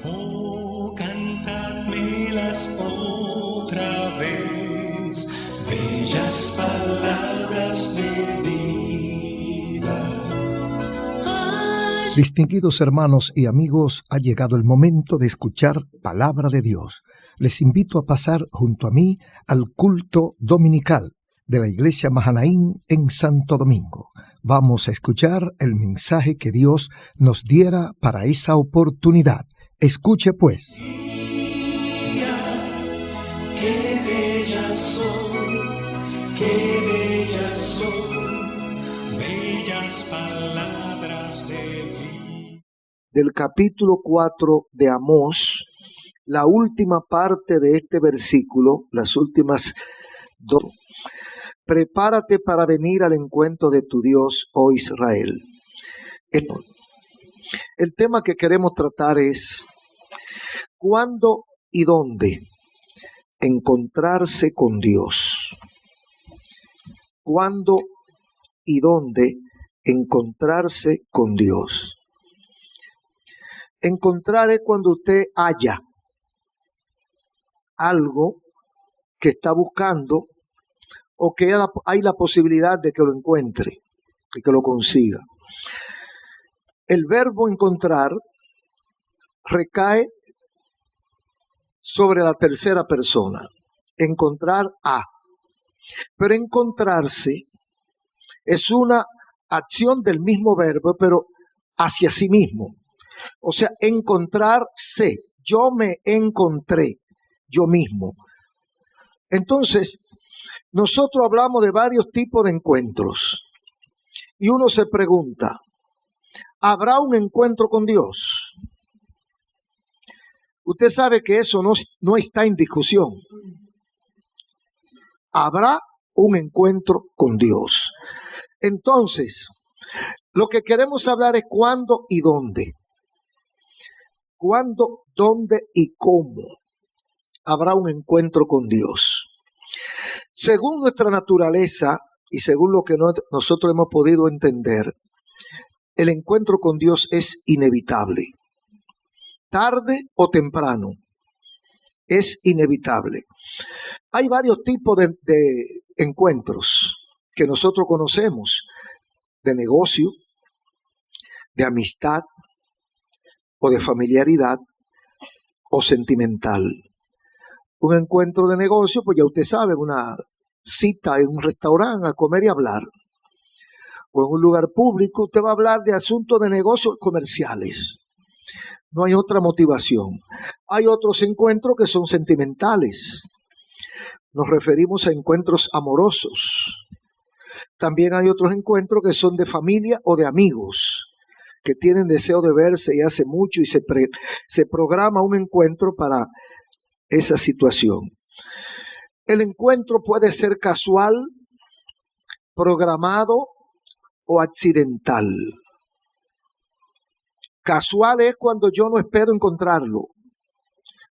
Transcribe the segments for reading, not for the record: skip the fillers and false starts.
Oh, cantadmelas otra vez, bellas palabras de vida. Distinguidos hermanos y amigos, ha llegado el momento de escuchar Palabra de Dios. Les invito a pasar junto a mí al culto dominical de la Iglesia Mahanaim en Santo Domingo. Vamos a escuchar el mensaje que Dios nos diera para esa oportunidad. Escuche pues. Qué bellas son, bellas palabras de vida. Del capítulo 4 de Amós, la última parte de este versículo, las últimas dos. Prepárate para venir al encuentro de tu Dios, oh Israel. El tema que queremos tratar es ¿cuándo y dónde encontrarse con Dios? ¿Cuándo y dónde encontrarse con Dios? Encontrar es cuando usted halla algo que está buscando o que hay la posibilidad de que lo encuentre, de que lo consiga. El verbo encontrar recae sobre la tercera persona, encontrar a. Pero encontrarse es una acción del mismo verbo, pero hacia sí mismo. O sea, encontrarse, yo me encontré yo mismo. Entonces, nosotros hablamos de varios tipos de encuentros. Y uno se pregunta, ¿habrá un encuentro con Dios? Usted sabe que eso no está en discusión. Habrá un encuentro con Dios. Entonces, lo que queremos hablar es cuándo y dónde. ¿Cuándo, dónde y cómo habrá un encuentro con Dios? Según nuestra naturaleza y según lo que nosotros hemos podido entender, el encuentro con Dios es inevitable. Tarde o temprano, es inevitable. Hay varios tipos de encuentros que nosotros conocemos, de negocio, de amistad, o de familiaridad, o sentimental. Un encuentro de negocio, pues ya usted sabe, una cita en un restaurante a comer y hablar. O en un lugar público, usted va a hablar de asuntos de negocios comerciales. No hay otra motivación. Hay otros encuentros que son sentimentales. Nos referimos a encuentros amorosos. También hay otros encuentros que son de familia o de amigos, que tienen deseo de verse y hace mucho y se programa un encuentro para esa situación. El encuentro puede ser casual, programado o accidental. Casual es cuando yo no espero encontrarlo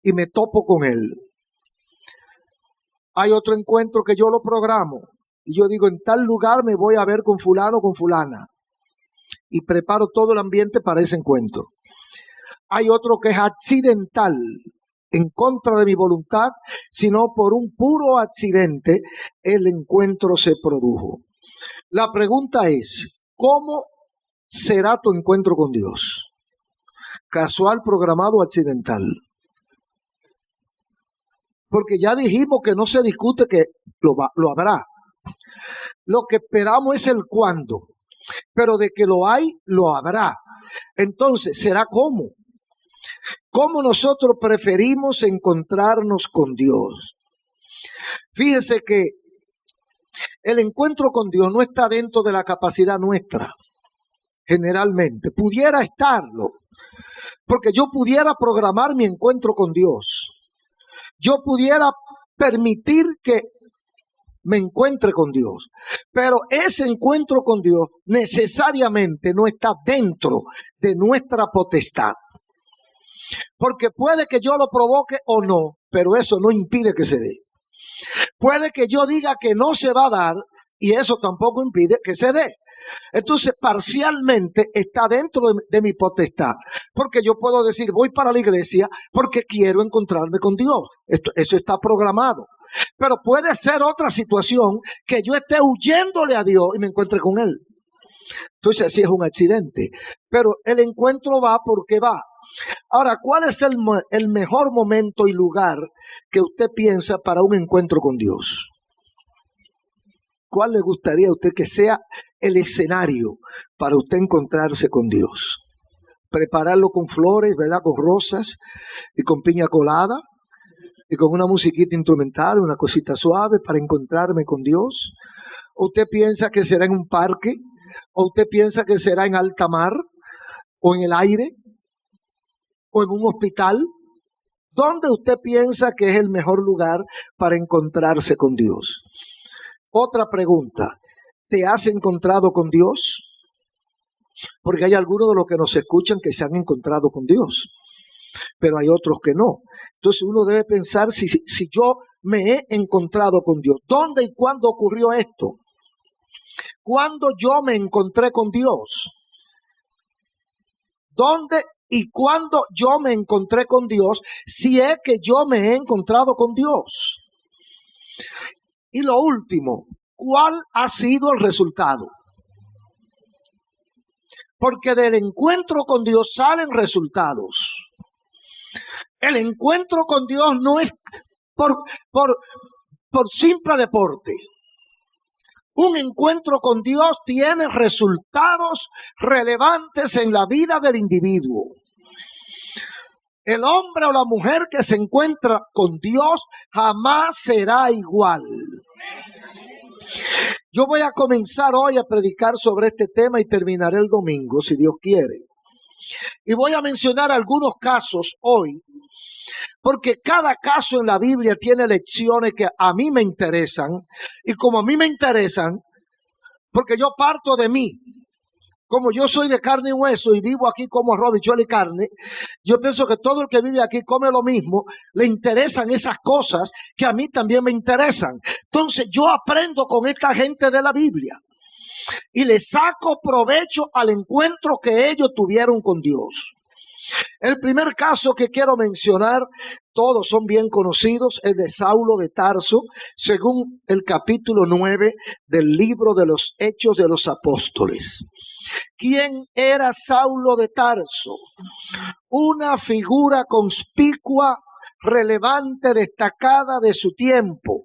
y me topo con él. Hay otro encuentro que yo lo programo y yo digo, en tal lugar me voy a ver con fulano o con fulana y preparo todo el ambiente para ese encuentro. Hay otro que es accidental, en contra de mi voluntad, sino por un puro accidente el encuentro se produjo. La pregunta es, ¿cómo será tu encuentro con Dios? ¿Casual, programado o accidental? Porque ya dijimos que no se discute que lo habrá. Lo que esperamos es el cuándo. Pero de que lo hay, lo habrá. Entonces, ¿será cómo? ¿Cómo nosotros preferimos encontrarnos con Dios? Fíjese que el encuentro con Dios no está dentro de la capacidad nuestra, generalmente. Pudiera estarlo, porque yo pudiera programar mi encuentro con Dios. Yo pudiera permitir que me encuentre con Dios. Pero ese encuentro con Dios necesariamente no está dentro de nuestra potestad. Porque puede que yo lo provoque o no, pero eso no impide que se dé. Puede que yo diga que no se va a dar y eso tampoco impide que se dé. Entonces, parcialmente está dentro de mi potestad. Porque yo puedo decir, voy para la iglesia porque quiero encontrarme con Dios. Eso está programado. Pero puede ser otra situación que yo esté huyéndole a Dios y me encuentre con Él. Entonces, así es un accidente. Pero el encuentro va porque va. Ahora, ¿cuál es el mejor momento y lugar que usted piensa para un encuentro con Dios? ¿Cuál le gustaría a usted que sea el escenario para usted encontrarse con Dios? Prepararlo con flores, ¿verdad? Con rosas y con piña colada y con una musiquita instrumental, una cosita suave para encontrarme con Dios. ¿O usted piensa que será en un parque? ¿O usted piensa que será en alta mar? ¿O en el aire? ¿O en un hospital? ¿Dónde usted piensa que es el mejor lugar para encontrarse con Dios? Otra pregunta, ¿te has encontrado con Dios? Porque hay algunos de los que nos escuchan que se han encontrado con Dios, pero hay otros que no. Entonces uno debe pensar si yo me he encontrado con Dios. ¿Dónde y cuándo ocurrió esto? ¿Cuándo yo me encontré con Dios? ¿Dónde y cuándo yo me encontré con Dios? Si es que yo me he encontrado con Dios. Y lo último, ¿cuál ha sido el resultado? Porque del encuentro con Dios salen resultados. El encuentro con Dios no es por simple deporte. Un encuentro con Dios tiene resultados relevantes en la vida del individuo. El hombre o la mujer que se encuentra con Dios jamás será igual. Yo voy a comenzar hoy a predicar sobre este tema y terminaré el domingo, si Dios quiere. Y voy a mencionar algunos casos hoy, porque cada caso en la Biblia tiene lecciones que a mí me interesan. Y como a mí me interesan, porque yo parto de mí, como yo soy de carne y hueso y vivo aquí como arroz, habichuela y carne, yo pienso que todo el que vive aquí come lo mismo, le interesan esas cosas que a mí también me interesan. Entonces yo aprendo con esta gente de la Biblia y le saco provecho al encuentro que ellos tuvieron con Dios. El primer caso que quiero mencionar, todos son bien conocidos, es de Saulo de Tarso, según el capítulo 9 del libro de los Hechos de los Apóstoles. ¿Quién era Saulo de Tarso? Una figura conspicua, relevante, destacada de su tiempo.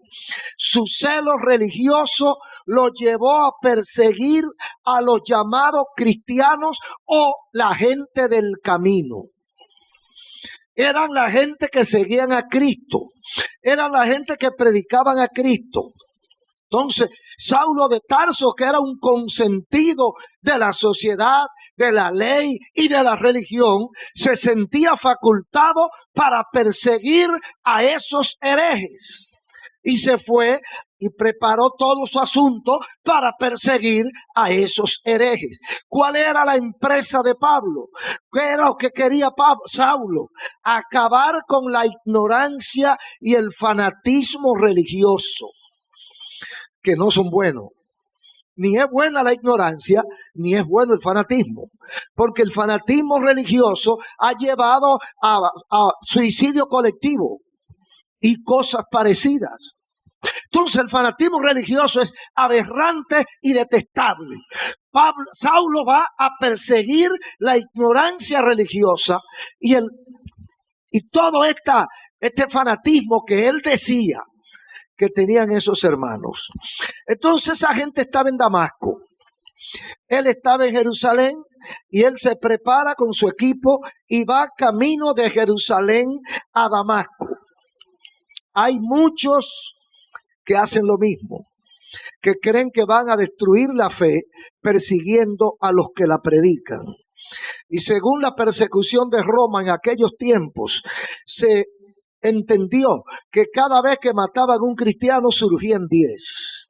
Su celo religioso lo llevó a perseguir a los llamados cristianos o la gente del camino. Eran la gente que seguían a Cristo, eran la gente que predicaban a Cristo. Entonces, Saulo de Tarso, que era un consentido de la sociedad, de la ley y de la religión, se sentía facultado para perseguir a esos herejes. Y se fue y preparó todo su asunto para perseguir a esos herejes. ¿Cuál era la empresa de Pablo? ¿Qué era lo que quería Saulo? Acabar con la ignorancia y el fanatismo religioso, que no son buenos. Ni es buena la ignorancia, ni es bueno el fanatismo. Porque el fanatismo religioso ha llevado a suicidio colectivo y cosas parecidas. Entonces el fanatismo religioso es aberrante y detestable. Saulo va a perseguir la ignorancia religiosa y todo este fanatismo que él decía que tenían esos hermanos. Entonces esa gente estaba en Damasco. Él estaba en Jerusalén y él se prepara con su equipo y va camino de Jerusalén a Damasco. Hay muchos que hacen lo mismo, que creen que van a destruir la fe persiguiendo a los que la predican. Y según la persecución de Roma en aquellos tiempos, se entendió que cada vez que mataban a un cristiano surgían 10.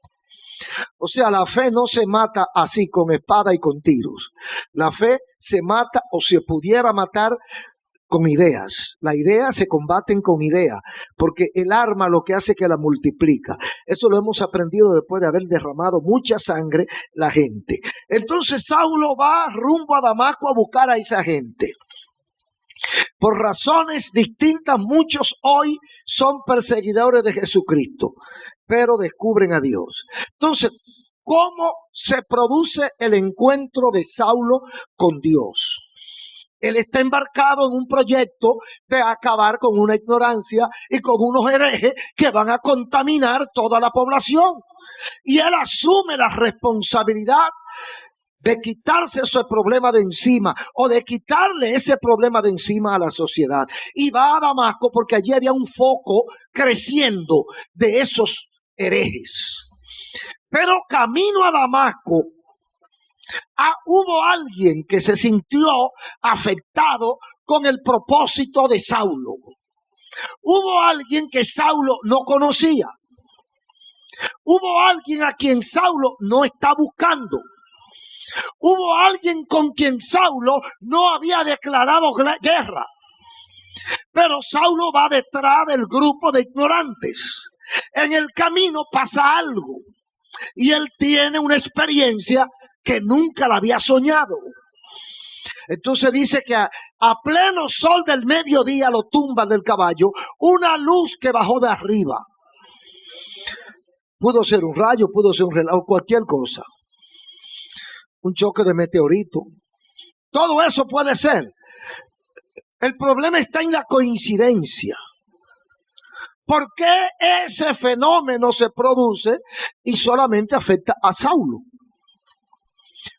O sea, la fe no se mata así con espada y con tiros. La fe se mata, o se pudiera matar, con ideas. Las ideas se combaten con ideas, porque el arma lo que hace es que la multiplica. Eso lo hemos aprendido después de haber derramado mucha sangre la gente. Entonces Saulo va rumbo a Damasco a buscar a esa gente. Por razones distintas, muchos hoy son perseguidores de Jesucristo, pero descubren a Dios. Entonces, ¿cómo se produce el encuentro de Saulo con Dios? Él está embarcado en un proyecto de acabar con una ignorancia y con unos herejes que van a contaminar toda la población. Y él asume la responsabilidad de quitarse ese problema de encima o de quitarle ese problema de encima a la sociedad. Y va a Damasco porque allí había un foco creciendo de esos herejes. Pero camino a Damasco, hubo alguien que se sintió afectado con el propósito de Saulo. Hubo alguien que Saulo no conocía. Hubo alguien a quien Saulo no está buscando. Hubo alguien con quien Saulo no había declarado guerra. Pero Saulo va detrás del grupo de ignorantes. En el camino pasa algo. Y él tiene una experiencia que nunca la había soñado. Entonces dice que a pleno sol del mediodía lo tumban del caballo una luz que bajó de arriba. Pudo ser un rayo, pudo ser un reloj, cualquier cosa. Un choque de meteorito. Todo eso puede ser. El problema está en la coincidencia. ¿Por qué ese fenómeno se produce y solamente afecta a Saulo?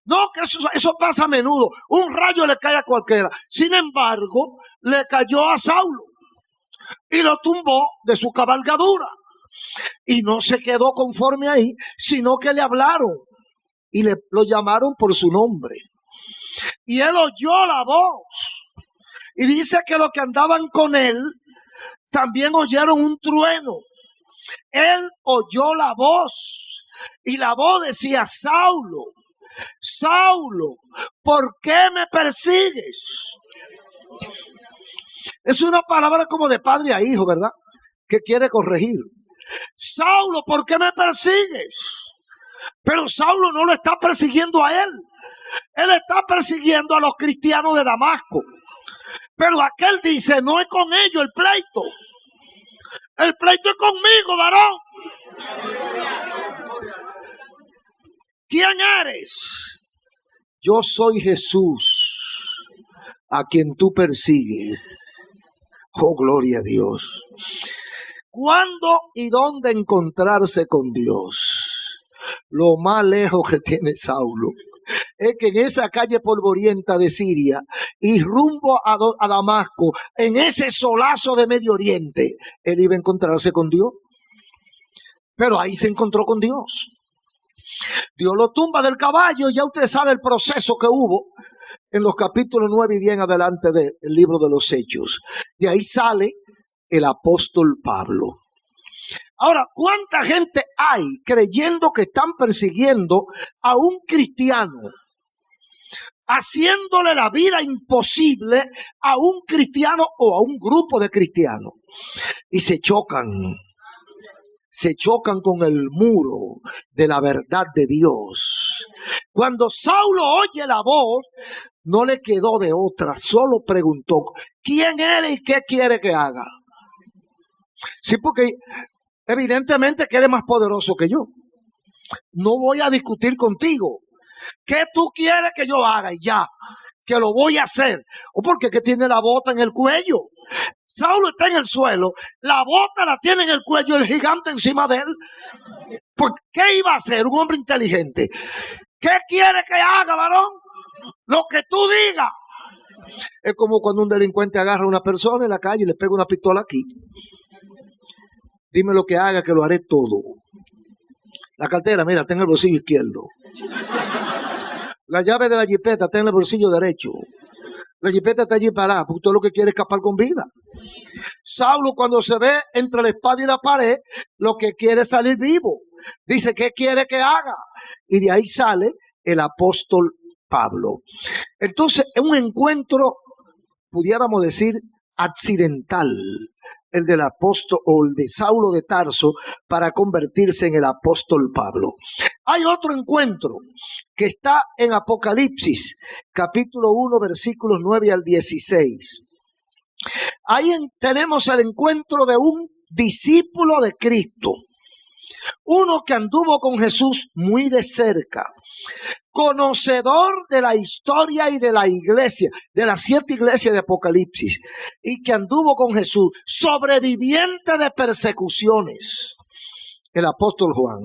No, que eso pasa a menudo. Un rayo le cae a cualquiera. Sin embargo, le cayó a Saulo y lo tumbó de su cabalgadura. Y no se quedó conforme ahí, sino que le hablaron y lo llamaron por su nombre. Y él oyó la voz. Y dice que los que andaban con él también oyeron un trueno. Él oyó la voz y la voz decía: Saulo, Saulo, ¿por qué me persigues? Es una palabra como de padre a hijo, ¿verdad? Que quiere corregir. Saulo, ¿por qué me persigues? Pero Saulo no lo está persiguiendo a él. Él está persiguiendo a los cristianos de Damasco. Pero aquel dice: no es con ellos el pleito. El pleito es conmigo, varón. ¿Quién eres? Yo soy Jesús, a quien tú persigues. Oh, gloria a Dios. ¿Cuándo y dónde encontrarse con Dios? Lo más lejos que tiene Saulo es que en esa calle polvorienta de Siria y rumbo a Damasco, en ese solazo de Medio Oriente, él iba a encontrarse con Dios. Pero ahí se encontró con Dios. Dios lo tumba del caballo. Ya usted sabe el proceso que hubo en los capítulos 9 y 10 en adelante del libro de los Hechos. De ahí sale el apóstol Pablo. Ahora, ¿cuánta gente hay creyendo que están persiguiendo a un cristiano? Haciéndole la vida imposible a un cristiano o a un grupo de cristianos. Y se chocan con el muro de la verdad de Dios. Cuando Saulo oye la voz, no le quedó de otra, solo preguntó: ¿quién eres y qué quiere que haga? Sí, porque evidentemente que eres más poderoso que yo. No voy a discutir contigo. ¿Qué tú quieres que yo haga? Y ya, que lo voy a hacer. O porque que tiene la bota en el cuello. Saulo está en el suelo, la bota la tiene en el cuello, el gigante encima de él. ¿Por qué iba a hacer un hombre inteligente? ¿Qué quiere que haga, varón? Lo que tú digas. Es como cuando un delincuente agarra a una persona en la calle y le pega una pistola aquí. Dime lo que haga, que lo haré todo. La cartera, mira, está en el bolsillo izquierdo. La llave de la jipeta está en el bolsillo derecho. La jipeta está allí parada, porque todo lo que quiere es escapar con vida. Saulo, cuando se ve entre la espada y la pared, lo que quiere es salir vivo. Dice: ¿qué quiere que haga? Y de ahí sale el apóstol Pablo. Entonces, es un encuentro pudiéramos decir, accidental, el del apóstol o el de Saulo de Tarso para convertirse en el apóstol Pablo. Hay otro encuentro que está en Apocalipsis, capítulo 1, versículos 9 al 16. Ahí tenemos el encuentro de un discípulo de Cristo, uno que anduvo con Jesús muy de cerca, conocedor de la historia y de la iglesia, de las 7 iglesias de Apocalipsis, y que anduvo con Jesús, sobreviviente de persecuciones, el apóstol Juan,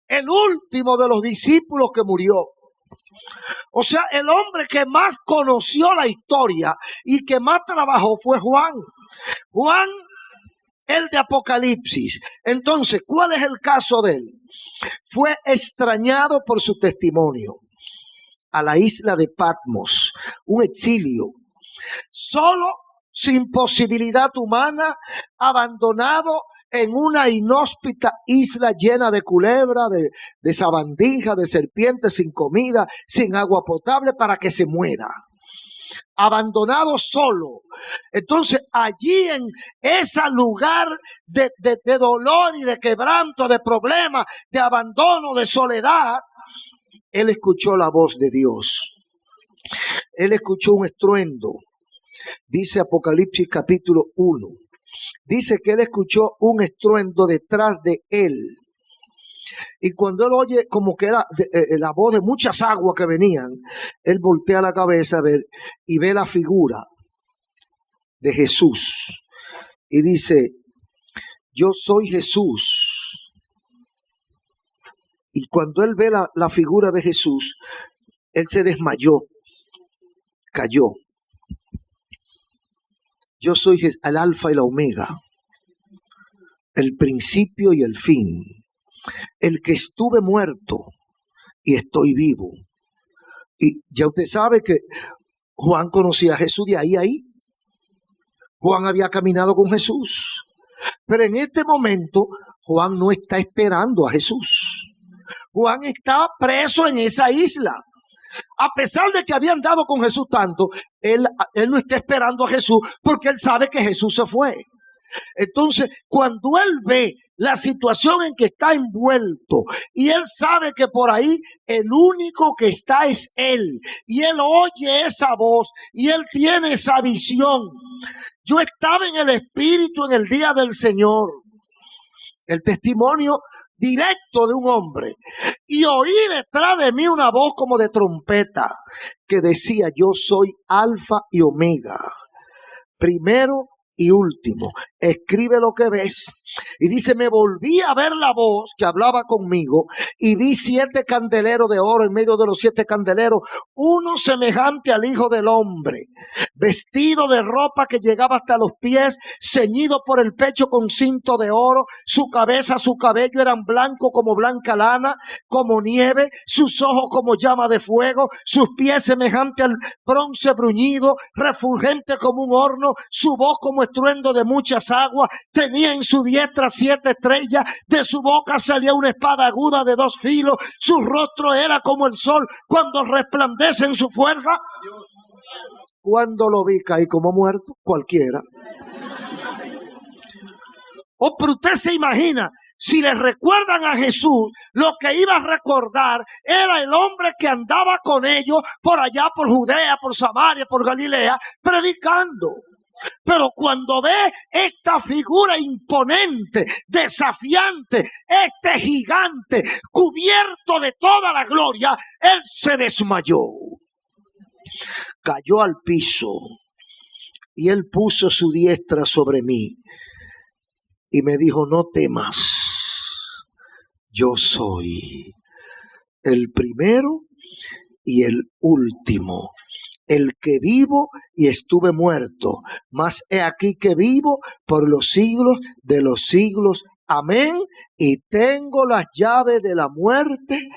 el último de los discípulos que murió. O sea, el hombre que más conoció la historia y que más trabajó fue Juan. Juan, el de Apocalipsis. Entonces, ¿cuál es el caso de él? Fue extrañado por su testimonio a la isla de Patmos, un exilio, solo, sin posibilidad humana, abandonado en una inhóspita isla llena de culebras, de sabandijas, de serpientes, sin comida, sin agua potable, para que se muera. Abandonado solo. Entonces allí en ese lugar de dolor y de quebranto, de problemas, de abandono, de soledad, él escuchó la voz de Dios. Él escuchó un estruendo. Dice Apocalipsis capítulo 1. Dice que él escuchó un estruendo detrás de él. Y cuando él oye como que era la voz de muchas aguas que venían, él voltea la cabeza a ver y ve la figura de Jesús. Y dice, yo soy Jesús. Y cuando él ve la figura de Jesús, él se desmayó, cayó. Yo soy el alfa y la omega, el principio y el fin, el que estuve muerto y estoy vivo. Y ya usted sabe que Juan conocía a Jesús de ahí. Juan había caminado con Jesús. Pero en este momento Juan no está esperando a Jesús. Juan está preso en esa isla. A pesar de que había andado con Jesús tanto, él no está esperando a Jesús porque él sabe que Jesús se fue. Entonces, cuando él ve la situación en que está envuelto y él sabe que por ahí el único que está es él, y él oye esa voz y él tiene esa visión. Yo estaba en el Espíritu en el día del Señor, el testimonio directo de un hombre, y oí detrás de mí una voz como de trompeta que decía, yo soy Alfa y Omega, primero y último. Escribe lo que ves. Y dice, me volví a ver la voz que hablaba conmigo y vi 7 candeleros de oro en medio de los 7 candeleros, uno semejante al Hijo del Hombre, vestido de ropa que llegaba hasta los pies, ceñido por el pecho con cinto de oro, su cabeza, su cabello eran blancos como blanca lana, como nieve, sus ojos como llama de fuego, sus pies semejante al bronce bruñido, refulgente como un horno, su voz como estruendo de muchas aguas, tenía en su diestra 7 estrellas, de su boca salía una espada aguda de 2 filos, su rostro era como el sol cuando resplandece en su fuerza. Cuando lo vi caí como muerto, cualquiera. Oh, pero usted se imagina, si le recuerdan a Jesús, lo que iba a recordar era el hombre que andaba con ellos por allá, por Judea, por Samaria, por Galilea, predicando. Pero cuando ve esta figura imponente, desafiante, este gigante cubierto de toda la gloria, él se desmayó, cayó al piso y él puso su diestra sobre mí y me dijo, no temas, yo soy el primero y el último, el que vivo y estuve muerto, mas he aquí que vivo por los siglos de los siglos. Amén. Y tengo las llaves de la muerte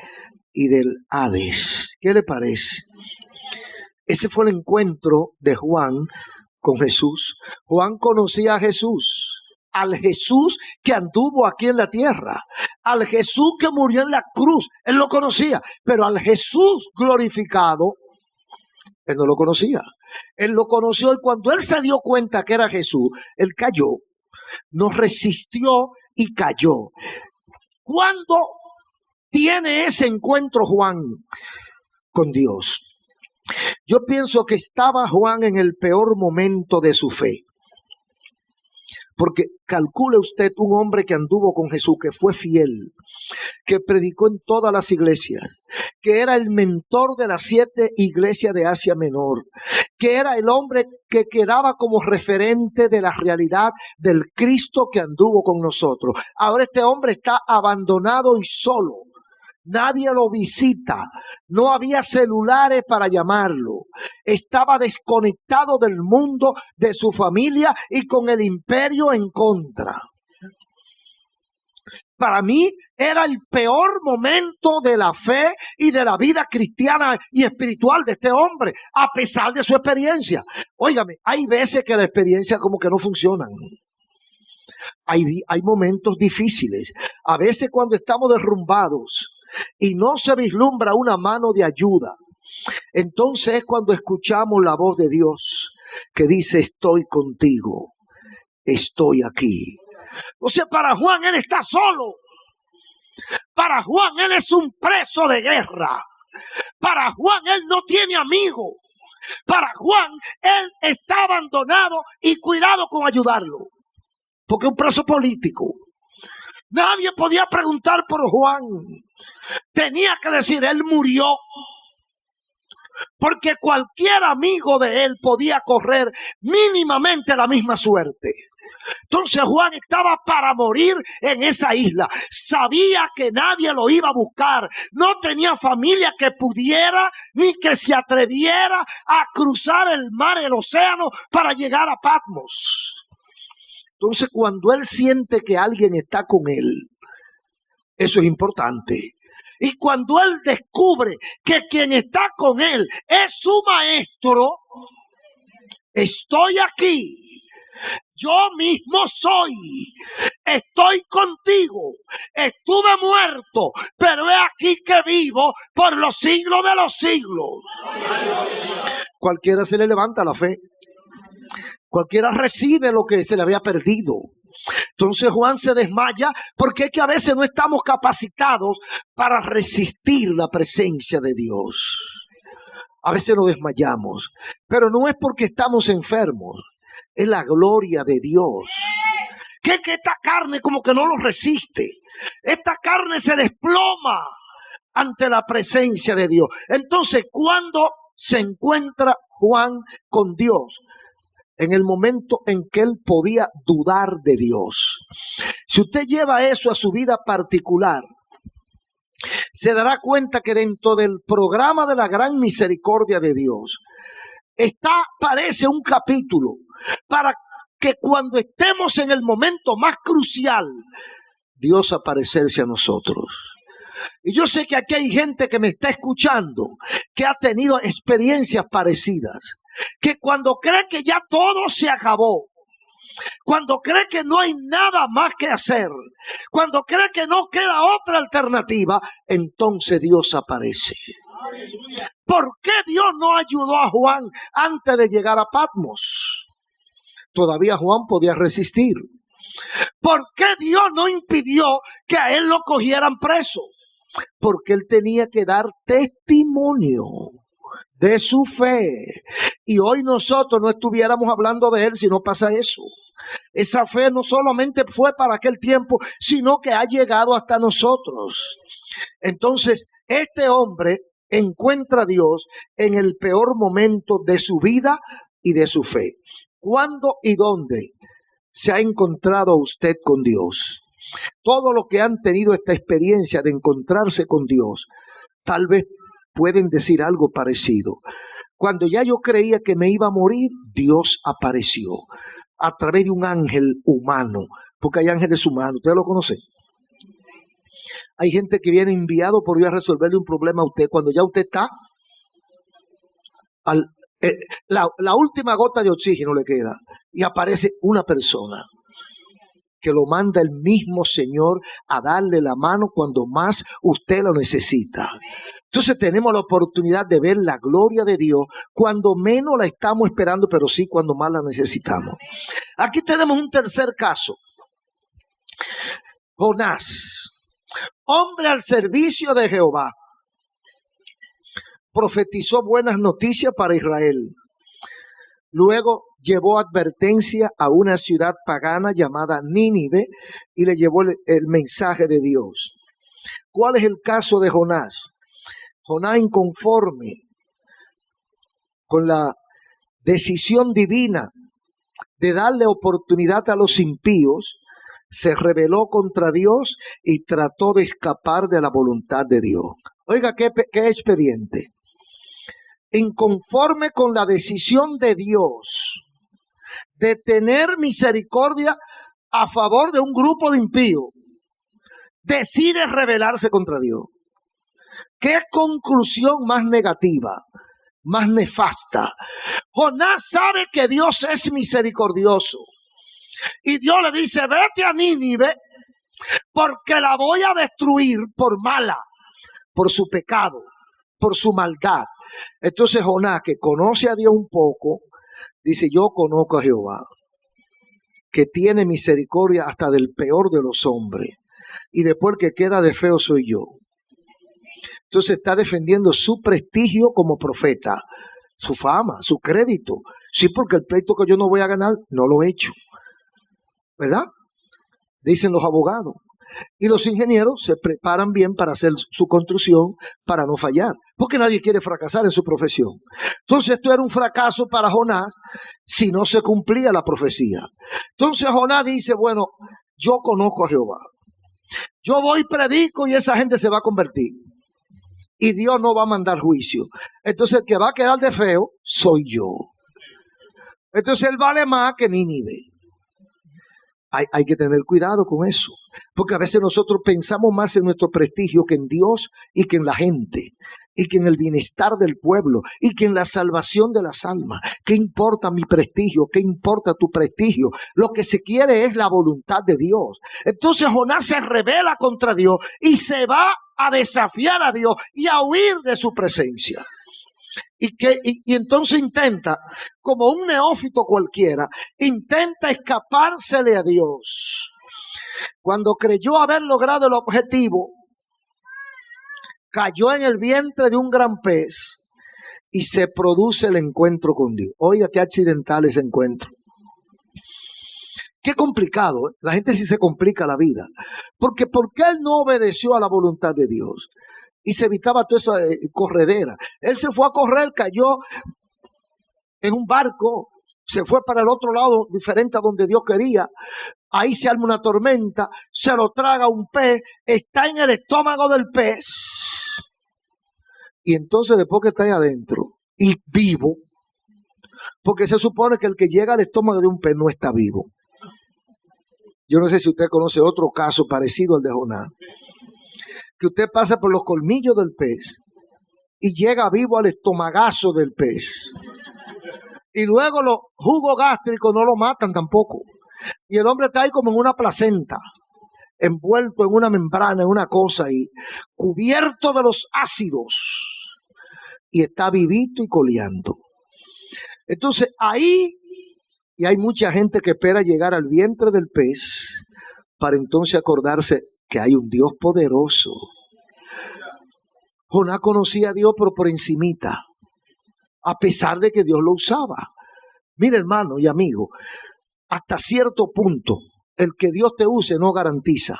y del Hades. ¿Qué le parece? Ese fue el encuentro de Juan con Jesús. Juan conocía a Jesús, al Jesús que anduvo aquí en la tierra, al Jesús que murió en la cruz. Él lo conocía, pero al Jesús glorificado, él no lo conocía. Él lo conoció y cuando él se dio cuenta que era Jesús, él cayó, no resistió y cayó. ¿Cuándo tiene ese encuentro Juan con Dios? Yo pienso que estaba Juan en el peor momento de su fe. Porque calcule usted un hombre que anduvo con Jesús, que fue fiel, que predicó en todas las iglesias, que era el mentor de las 7 iglesias de Asia Menor, que era el hombre que quedaba como referente de la realidad del Cristo que anduvo con nosotros. Ahora este hombre está abandonado y solo. Nadie lo visita, no había celulares para llamarlo, estaba desconectado del mundo, de su familia y con el imperio en contra. Para mí era el peor momento de la fe y de la vida cristiana y espiritual de este hombre, a pesar de su experiencia. Óigame, hay veces que la experiencia como que no funcionan. Hay momentos difíciles, a veces cuando estamos derrumbados y no se vislumbra una mano de ayuda, entonces es cuando escuchamos la voz de Dios que dice: estoy contigo, estoy aquí. O sea, para Juan él está solo. Para Juan él es un preso de guerra. Para Juan él no tiene amigo. Para Juan él está abandonado y cuidado con ayudarlo, porque es un preso político. Nadie podía preguntar por Juan. Tenía que decir: él murió. Porque cualquier amigo de él podía correr mínimamente la misma suerte. Entonces Juan estaba para morir en esa isla. Sabía que nadie lo iba a buscar. No tenía familia que pudiera ni que se atreviera a cruzar el mar, el océano, para llegar a Patmos. Entonces cuando él siente que alguien está con él, eso es importante. Y cuando él descubre que quien está con él es su maestro: estoy aquí, yo mismo soy, estoy contigo, estuve muerto, pero he aquí que vivo por los siglos de los siglos. Cualquiera se le levanta la fe. Cualquiera recibe lo que se le había perdido. Entonces Juan se desmaya, porque es que a veces no estamos capacitados para resistir la presencia de Dios. A veces nos desmayamos, pero no es porque estamos enfermos, es la gloria de Dios. Que esta carne como que no lo resiste. Esta carne se desploma ante la presencia de Dios. Entonces, ¿cuándo se encuentra Juan con Dios? En el momento en que él podía dudar de Dios. Si usted lleva eso a su vida particular, se dará cuenta que dentro del programa de la gran misericordia de Dios parece un capítulo para que cuando estemos en el momento más crucial, Dios aparecerse a nosotros. Y yo sé que aquí hay gente que me está escuchando que ha tenido experiencias parecidas, que cuando cree que ya todo se acabó, cuando cree que no hay nada más que hacer, cuando cree que no queda otra alternativa, entonces Dios aparece. ¿Por qué Dios no ayudó a Juan antes de llegar a Patmos? Todavía Juan podía resistir. ¿Por qué Dios no impidió que a él lo cogieran preso? Porque él tenía que dar testimonio de su fe. Y hoy nosotros no estuviéramos hablando de él si no pasa eso. Esa fe no solamente fue para aquel tiempo, sino que ha llegado hasta nosotros. Entonces, este hombre encuentra a Dios en el peor momento de su vida y de su fe. ¿Cuándo y dónde se ha encontrado usted con Dios? Todos los que han tenido esta experiencia de encontrarse con Dios, tal vez pueden decir algo parecido. Cuando ya yo creía que me iba a morir, Dios apareció a través de un ángel humano, porque hay ángeles humanos, ¿ustedes lo conocen? Hay gente que viene enviado por Dios a resolverle un problema a usted cuando ya usted está la última gota de oxígeno le queda y aparece una persona que lo manda el mismo Señor a darle la mano cuando más usted lo necesita. Entonces tenemos la oportunidad de ver la gloria de Dios cuando menos la estamos esperando, pero sí cuando más la necesitamos. Aquí tenemos un tercer caso. Jonás, hombre al servicio de Jehová, profetizó buenas noticias para Israel. Luego llevó advertencia a una ciudad pagana llamada Nínive y le llevó el mensaje de Dios. ¿Cuál es el caso de Jonás? Jonás, inconforme con la decisión divina de darle oportunidad a los impíos, se rebeló contra Dios y trató de escapar de la voluntad de Dios. Oiga, qué expediente. Inconforme con la decisión de Dios de tener misericordia a favor de un grupo de impíos, decide rebelarse contra Dios. ¿Qué conclusión más negativa, más nefasta? Jonás sabe que Dios es misericordioso y Dios le dice: vete a Nínive porque la voy a destruir por mala, por su pecado, por su maldad. Entonces Jonás, que conoce a Dios un poco, dice: yo conozco a Jehová, que tiene misericordia hasta del peor de los hombres, y después el que queda de feo soy yo. Entonces está defendiendo su prestigio como profeta, su fama, su crédito. Sí, porque el pleito que yo no voy a ganar, no lo he hecho, ¿verdad? Dicen los abogados. Y los ingenieros se preparan bien para hacer su construcción, para no fallar, porque nadie quiere fracasar en su profesión. Entonces esto era un fracaso para Jonás si no se cumplía la profecía. Entonces Jonás dice: bueno, yo conozco a Jehová, yo voy y predico y esa gente se va a convertir y Dios no va a mandar juicio. Entonces el que va a quedar de feo soy yo. Entonces él vale más que Nínive. Hay que tener cuidado con eso, porque a veces nosotros pensamos más en nuestro prestigio que en Dios y que en la gente, y que en el bienestar del pueblo, y que en la salvación de las almas. ¿Qué importa mi prestigio? ¿Qué importa tu prestigio? Lo que se quiere es la voluntad de Dios. Entonces Jonás se rebela contra Dios y se va a desafiar a Dios y a huir de su presencia. Y entonces intenta, como un neófito cualquiera, intenta escapársele a Dios. Cuando creyó haber logrado el objetivo, cayó en el vientre de un gran pez y se produce el encuentro con Dios. Oiga, qué accidental ese encuentro. Qué complicado, ¿eh? La gente sí se complica la vida. Porque ¿por qué él no obedeció a la voluntad de Dios? Y se evitaba toda esa corredera. Él se fue a correr, cayó en un barco, se fue para el otro lado, diferente a donde Dios quería. Ahí se arma una tormenta, se lo traga un pez, está en el estómago del pez. Y entonces después que está ahí adentro y vivo, porque se supone que el que llega al estómago de un pez no está vivo. Yo no sé si usted conoce otro caso parecido al de Jonás, que usted pasa por los colmillos del pez y llega vivo al estomagazo del pez. Y luego los jugos gástricos no lo matan tampoco. Y el hombre está ahí como en una placenta, envuelto en una membrana, en una cosa ahí, cubierto de los ácidos. Y está vivito y coleando. Entonces ahí, y hay mucha gente que espera llegar al vientre del pez para entonces acordarse que hay un Dios poderoso. Jonás conocía a Dios, pero por encimita, a pesar de que Dios lo usaba. Mira, hermano y amigo, hasta cierto punto, el que Dios te use no garantiza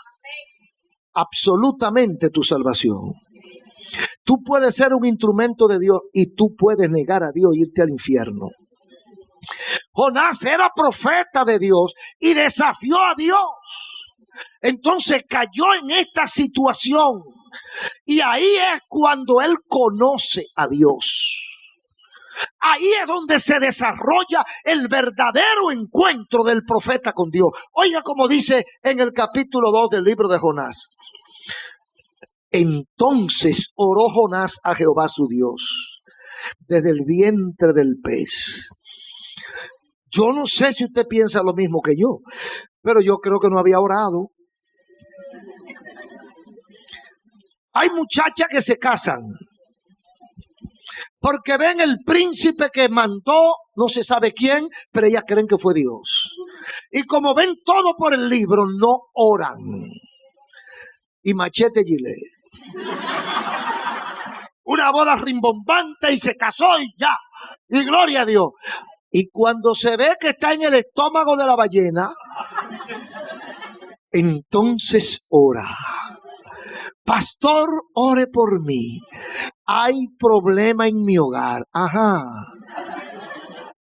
absolutamente tu salvación. Tú puedes ser un instrumento de Dios y tú puedes negar a Dios e irte al infierno. Jonás era profeta de Dios y desafió a Dios. Entonces cayó en esta situación y ahí es cuando él conoce a Dios. Ahí es donde se desarrolla el verdadero encuentro del profeta con Dios. Oiga como dice en el capítulo 2 del libro de Jonás. Entonces oró Jonás a Jehová su Dios desde el vientre del pez. Yo no sé si usted piensa lo mismo que yo, pero yo creo que no había orado. Hay muchachas que se casan porque ven el príncipe que mandó, no se sabe quién, pero ellas creen que fue Dios. Y como ven todo por el libro, no oran. Y machete gilet. Una boda rimbombante y se casó y ya. Y gloria a Dios. Y cuando se ve que está en el estómago de la ballena, entonces ora. Pastor, ore por mí. Hay problema en mi hogar. Ajá.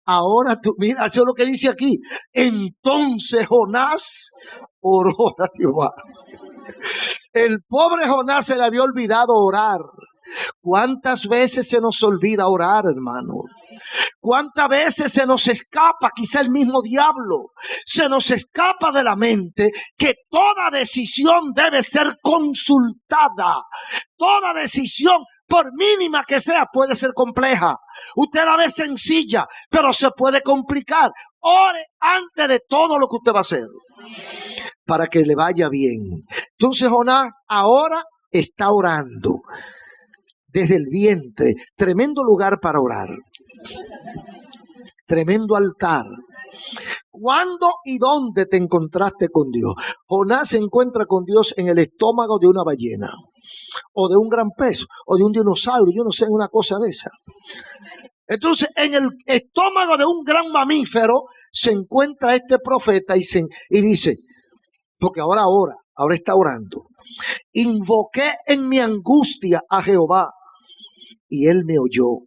Ahora tú, mira, eso es lo que dice aquí. Entonces Jonás oró a Jehová. El pobre Jonás se le había olvidado orar. ¿Cuántas veces se nos olvida orar, hermano? ¿Cuántas veces se nos escapa, quizá el mismo diablo, se nos escapa de la mente que toda decisión debe ser consultada? Toda decisión, por mínima que sea, puede ser compleja. Usted la ve sencilla, pero se puede complicar. Ore antes de todo lo que usted va a hacer, para que le vaya bien. Entonces Jonás ahora está orando desde el vientre. Tremendo lugar para orar. Tremendo altar. ¿Cuándo y dónde te encontraste con Dios? Jonás se encuentra con Dios en el estómago de una ballena, o de un gran pez, o de un dinosaurio, yo no sé, una cosa de esa. Entonces, en el estómago de un gran mamífero se encuentra este profeta y dice, porque ahora está orando. Invoqué en mi angustia a Jehová y él me oyó.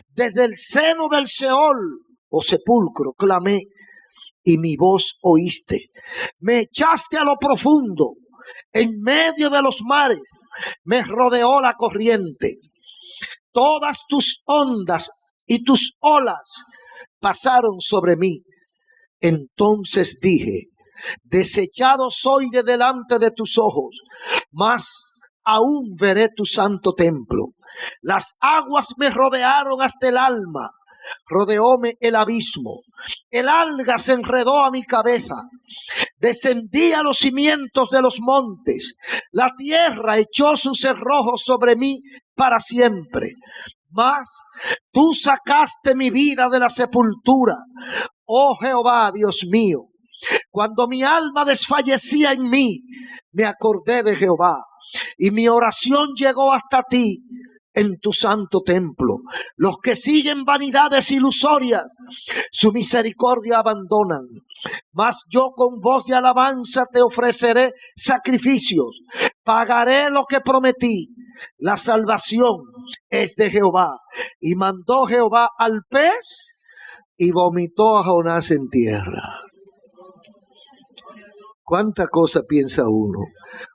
Desde el seno del Seol o sepulcro clamé y mi voz oíste. Me echaste a lo profundo, en medio de los mares, me rodeó la corriente. Todas tus ondas y tus olas pasaron sobre mí. Entonces dije, desechado soy de delante de tus ojos, mas aún veré tu santo templo. Las aguas me rodearon hasta el alma, rodeóme el abismo. El alga se enredó a mi cabeza. Descendí a los cimientos de los montes. La tierra echó sus cerrojos sobre mí para siempre. Mas tú sacaste mi vida de la sepultura, oh Jehová, Dios mío. Cuando mi alma desfallecía en mí, me acordé de Jehová, y mi oración llegó hasta ti en tu santo templo. Los que siguen vanidades ilusorias, su misericordia abandonan. Mas yo con voz de alabanza te ofreceré sacrificios. Pagaré lo que prometí. La salvación es de Jehová. Y mandó Jehová al pez y vomitó a Jonás en tierra. ¿Cuánta cosa piensa uno?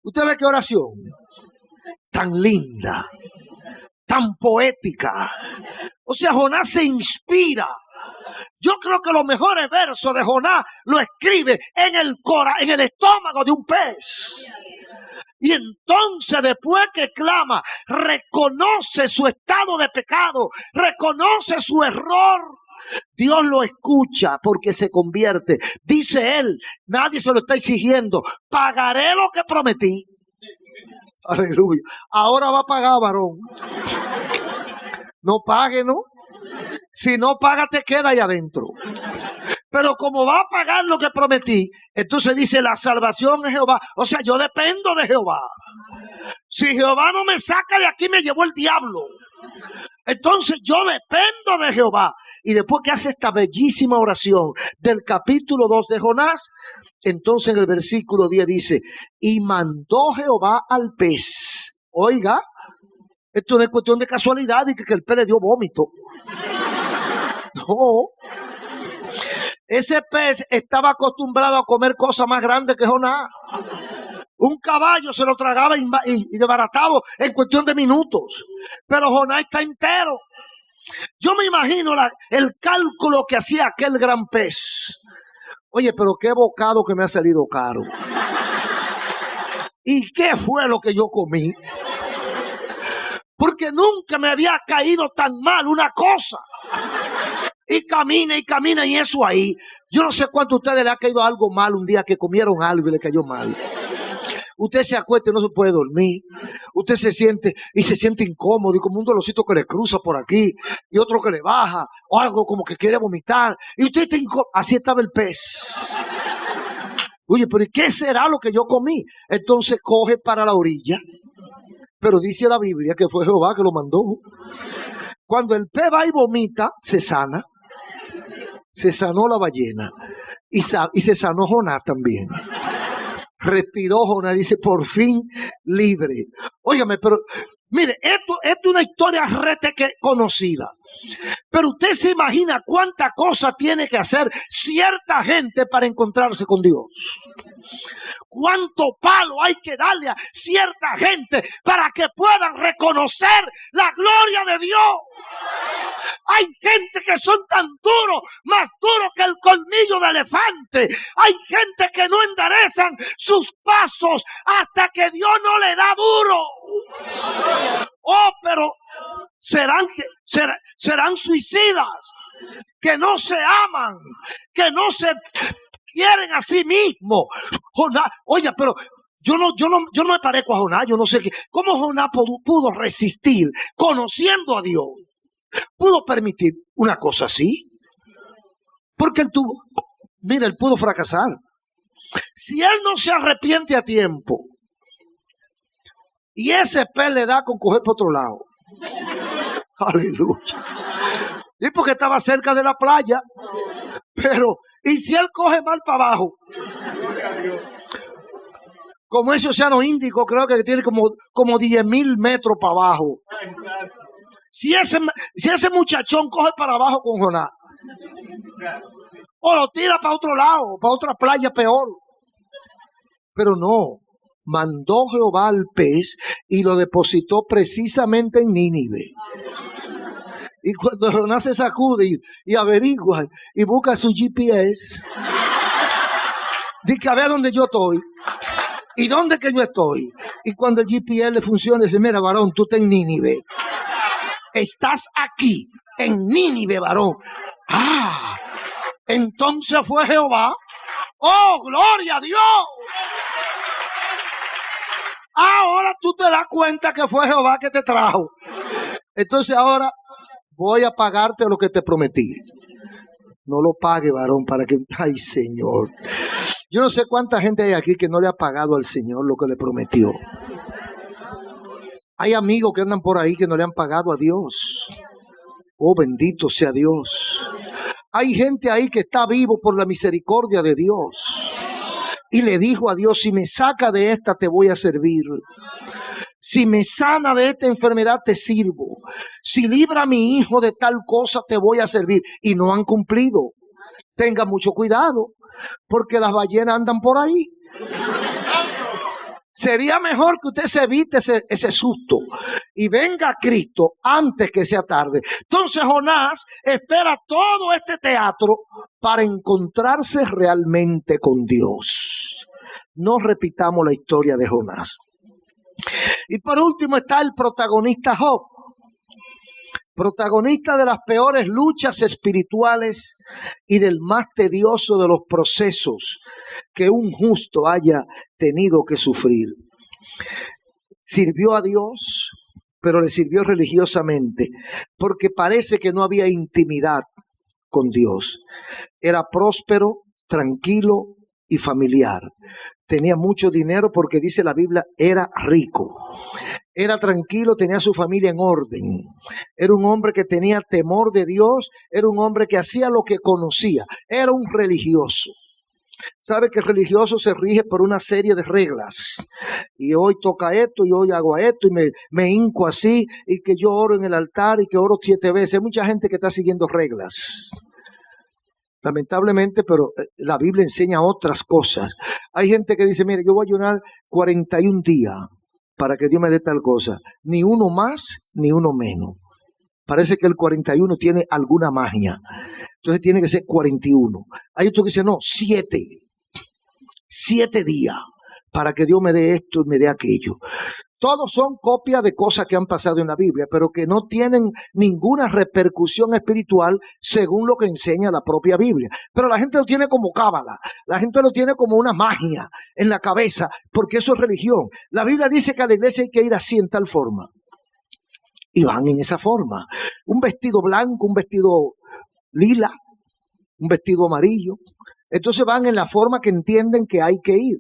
¿Usted ve qué oración tan linda, tan poética? O sea, Jonás se inspira. Yo creo que los mejores versos de Jonás lo escribe en el estómago de un pez. Y entonces, después que clama, reconoce su estado de pecado, reconoce su error. Dios lo escucha porque se convierte. Dice él, nadie se lo está exigiendo. Pagaré lo que prometí. Aleluya. Ahora va a pagar, varón. No pague, ¿no? Si no paga, te queda ahí adentro. Pero como va a pagar lo que prometí, entonces dice, la salvación es Jehová. O sea, yo dependo de Jehová. Si Jehová no me saca de aquí, me llevó el diablo. Entonces yo dependo de Jehová. Y después que hace esta bellísima oración del capítulo 2 de Jonás, entonces en el versículo 10 dice, y mandó Jehová al pez. Oiga, esto no es cuestión de casualidad y que el pez le dio vómito. No. Ese pez estaba acostumbrado a comer cosas más grandes que Jonás. Un caballo se lo tragaba y desbaratado en cuestión de minutos. Pero Jonás está entero. Yo me imagino el cálculo que hacía aquel gran pez. Oye, pero qué bocado que me ha salido caro. ¿Y qué fue lo que yo comí? Porque nunca me había caído tan mal una cosa. Y camina y eso ahí. Yo no sé cuánto a ustedes le ha caído algo mal un día que comieron algo y le cayó mal. Usted se acuesta y no se puede dormir. Usted se siente incómodo y como un dolorcito que le cruza por aquí y otro que le baja o algo como que quiere vomitar. Y usted está incómodo. Así estaba el pez. Oye, pero ¿y qué será lo que yo comí? Entonces coge para la orilla. Pero dice la Biblia que fue Jehová que lo mandó. Cuando el pez va y vomita, se sana. Se sanó la ballena. Y se sanó Jonás también. Respiró Jonás, dice, por fin libre. Óigame, pero mire, esto es una historia rete que conocida. Pero usted se imagina cuánta cosa tiene que hacer cierta gente para encontrarse con Dios. Cuánto palo hay que darle a cierta gente para que puedan reconocer la gloria de Dios. Hay gente que son tan duros, más duros que el colmillo de elefante. Hay gente que no enderezan sus pasos hasta que Dios no le da duro. Oh, pero serán suicidas, que no se aman, que no se quieren a sí mismos. Jonás, oye, pero yo no me parezco a Jonás, yo no sé qué. ¿Cómo Jonás pudo resistir conociendo a Dios? ¿Pudo permitir una cosa así? Porque él pudo fracasar. Si él no se arrepiente a tiempo y ese pez le da con coger por otro lado. Aleluya. Y porque estaba cerca de la playa. Pero, ¿y si él coge mal para abajo? Como ese océano Índico, creo que tiene como 10,000 metros para abajo. Si ese muchachón coge para abajo con Jonás, o lo tira para otro lado, para otra playa peor. Pero no, mandó Jehová al pez y lo depositó precisamente en Nínive. Y cuando Jonás se sacude y averigua y busca su GPS, dice a ver dónde yo estoy y dónde que yo estoy. Y cuando el GPS le funciona, dice, mira varón, tú estás en Nínive. Estás aquí, en Nínive, varón. Ah, entonces fue Jehová. ¡Oh, gloria a Dios! Ahora tú te das cuenta que fue Jehová que te trajo. Entonces ahora voy a pagarte lo que te prometí. No lo pague, varón, para que... ¡Ay, Señor! Yo no sé cuánta gente hay aquí que no le ha pagado al Señor lo que le prometió. Hay amigos que andan por ahí que no le han pagado a Dios. Oh, bendito sea Dios. Hay gente ahí que está vivo por la misericordia de Dios. Y le dijo a Dios, si me saca de esta te voy a servir. Si me sana de esta enfermedad te sirvo. Si libra a mi hijo de tal cosa te voy a servir. Y no han cumplido. Tenga mucho cuidado, porque las ballenas andan por ahí. Sería mejor que usted se evite ese susto y venga a Cristo antes que sea tarde. Entonces Jonás espera todo este teatro para encontrarse realmente con Dios. No repitamos la historia de Jonás. Y por último está el protagonista Job. Protagonista de las peores luchas espirituales y del más tedioso de los procesos que un justo haya tenido que sufrir. Sirvió a Dios, pero le sirvió religiosamente, porque parece que no había intimidad con Dios. Era próspero, tranquilo y familiar. Tenía mucho dinero porque dice la Biblia, era rico. Era tranquilo, tenía su familia en orden. Era un hombre que tenía temor de Dios. Era un hombre que hacía lo que conocía. Era un religioso. Sabe que el religioso se rige por una serie de reglas. Y hoy toca esto, y hoy hago esto, y me hinco así, y que yo oro en el altar, y que oro 7 veces. Hay mucha gente que está siguiendo reglas. Lamentablemente, pero la Biblia enseña otras cosas. Hay gente que dice, mire, yo voy a ayunar 41 días para que Dios me dé tal cosa. Ni uno más, ni uno menos. Parece que el 41 tiene alguna magia. Entonces tiene que ser 41. Hay otro que dice, no, 7. 7 días para que Dios me dé esto y me dé aquello. Todos son copias de cosas que han pasado en la Biblia, pero que no tienen ninguna repercusión espiritual según lo que enseña la propia Biblia. Pero la gente lo tiene como cábala, la gente lo tiene como una magia en la cabeza, porque eso es religión. La Biblia dice que a la iglesia hay que ir así en tal forma. Y van en esa forma. Un vestido blanco, un vestido lila, un vestido amarillo. Entonces van en la forma que entienden que hay que ir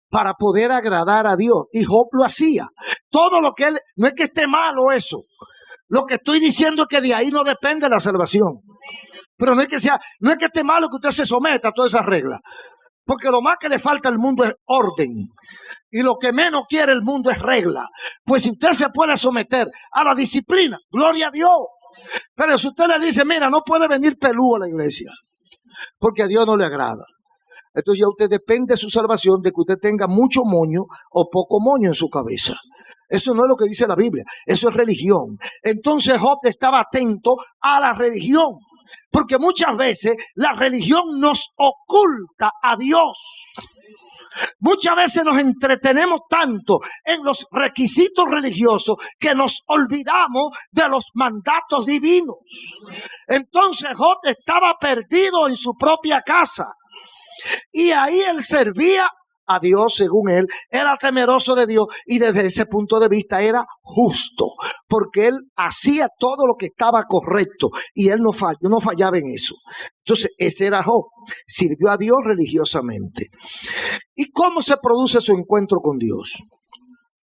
para poder agradar a Dios. Y Job lo hacía. Todo lo que él, no es que esté malo eso. Lo que estoy diciendo es que de ahí no depende la salvación. Pero no es que esté malo que usted se someta a todas esas reglas. Porque lo más que le falta al mundo es orden. Y lo que menos quiere el mundo es regla. Pues si usted se puede someter a la disciplina, gloria a Dios. Pero si usted le dice, mira, no puede venir pelú a la iglesia, porque a Dios no le agrada. Entonces ya usted depende de su salvación, de que usted tenga mucho moño o poco moño en su cabeza. Eso no es lo que dice la Biblia, eso es religión. Entonces Job estaba atento a la religión, porque muchas veces la religión nos oculta a Dios. Muchas veces nos entretenemos tanto en los requisitos religiosos que nos olvidamos de los mandatos divinos. Entonces Job estaba perdido en su propia casa y ahí él servía a Dios según él, era temeroso de Dios y desde ese punto de vista era justo, porque él hacía todo lo que estaba correcto y él no fallaba en eso. Entonces ese era Job, sirvió a Dios religiosamente. ¿Y cómo se produce su encuentro con Dios?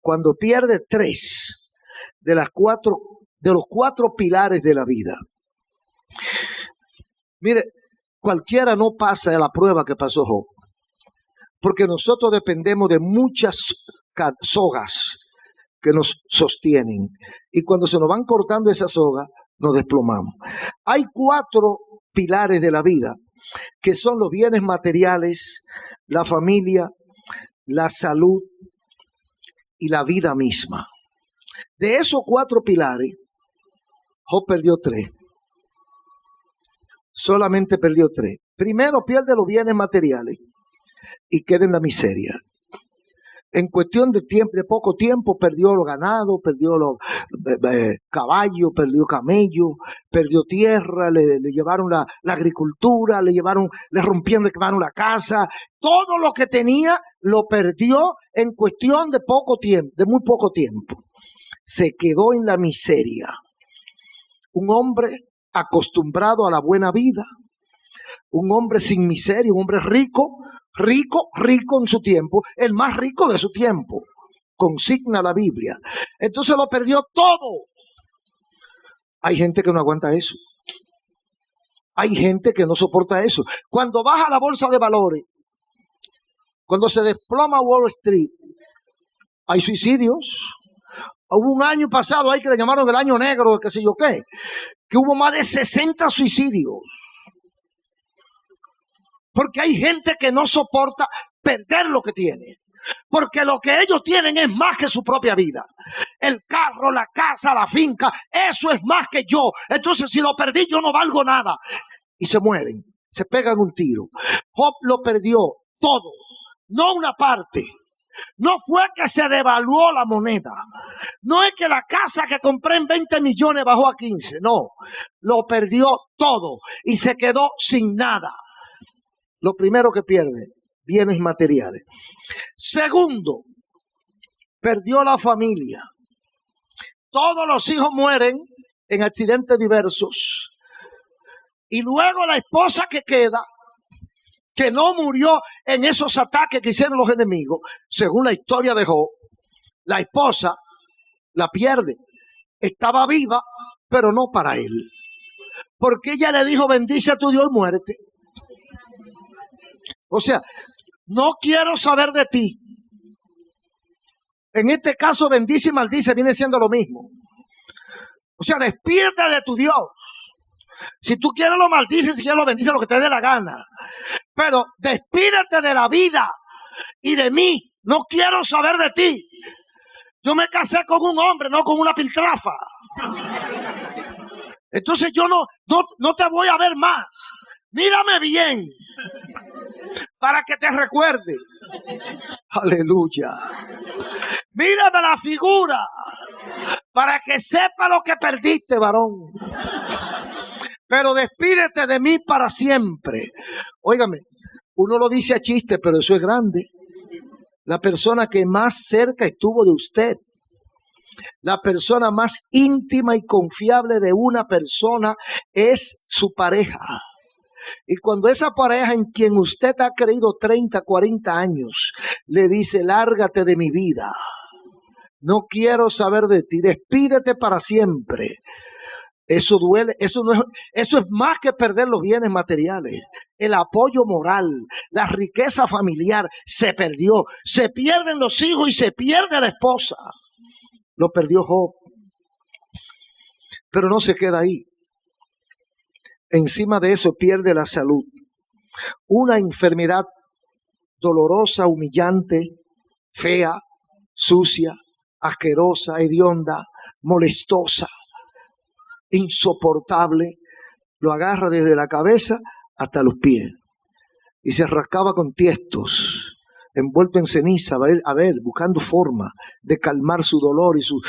Cuando pierde 3 de los 4 pilares de la vida. Mire, cualquiera no pasa de la prueba que pasó Job, porque nosotros dependemos de muchas sogas que nos sostienen, y cuando se nos van cortando esas sogas, nos desplomamos. Hay 4 pilares de la vida, que son los bienes materiales, la familia, la salud y la vida misma. De esos 4 pilares, Job perdió 3. Solamente perdió 3. Primero pierde los bienes materiales y queda en la miseria. En cuestión de tiempo, de poco tiempo, perdió los ganados, perdió los caballos, perdió camellos, perdió tierra, le llevaron la agricultura, le rompieron, le quemaron la casa. Todo lo que tenía lo perdió en cuestión de poco tiempo, de muy poco tiempo. Se quedó en la miseria. Un hombre acostumbrado a la buena vida, un hombre sin miseria, un hombre rico en su tiempo, el más rico de su tiempo, consigna la Biblia. Entonces lo perdió todo. Hay gente que no aguanta eso. Hay gente que no soporta eso. Cuando baja la bolsa de valores, cuando se desploma Wall Street, hay suicidios. Hubo un año pasado ahí que le llamaron el año negro, qué sé yo qué, que hubo más de 60 suicidios. Porque hay gente que no soporta perder lo que tiene. Porque lo que ellos tienen es más que su propia vida. El carro, la casa, la finca, eso es más que yo. Entonces si lo perdí yo no valgo nada. Y se mueren, se pegan un tiro. Job lo perdió todo, no una parte. No fue que se devaluó la moneda. No es que la casa que compré en 20 millones bajó a 15. No, lo perdió todo y se quedó sin nada. Lo primero que pierde, bienes materiales. Segundo, perdió la familia. Todos los hijos mueren en accidentes diversos. Y luego la esposa que queda, que no murió en esos ataques que hicieron los enemigos, según la historia de Job, la esposa la pierde. Estaba viva, pero no para él. Porque ella le dijo, bendice a tu Dios y muérete. O sea, no quiero saber de ti. En este caso, bendice y maldice viene siendo lo mismo. O sea, despídete de tu Dios. Si tú quieres lo maldices, si quieres lo bendice, lo que te dé la gana. Pero despídete de la vida y de mí. No quiero saber de ti. Yo me casé con un hombre, no con una piltrafa. Entonces yo no te voy a ver más. Mírame bien para que te recuerde. Aleluya. Mírame la figura para que sepa lo que perdiste, varón. Pero despídete de mí para siempre. Óigame, uno lo dice a chiste, pero eso es grande. La persona que más cerca estuvo de usted, la persona más íntima y confiable de una persona es su pareja. Y cuando esa pareja en quien usted ha creído 30, 40 años, le dice, lárgate de mi vida, no quiero saber de ti, despídete para siempre. Eso duele, eso es más que perder los bienes materiales. El apoyo moral, la riqueza familiar se perdió. Se pierden los hijos y se pierde la esposa. Lo perdió Job. Pero no se queda ahí. Encima de eso pierde la salud. Una enfermedad dolorosa, humillante, fea, sucia, asquerosa, hedionda, molestosa, insoportable, lo agarra desde la cabeza hasta los pies y se rascaba con tiestos, envuelto en ceniza, a ver, buscando forma de calmar su dolor y sus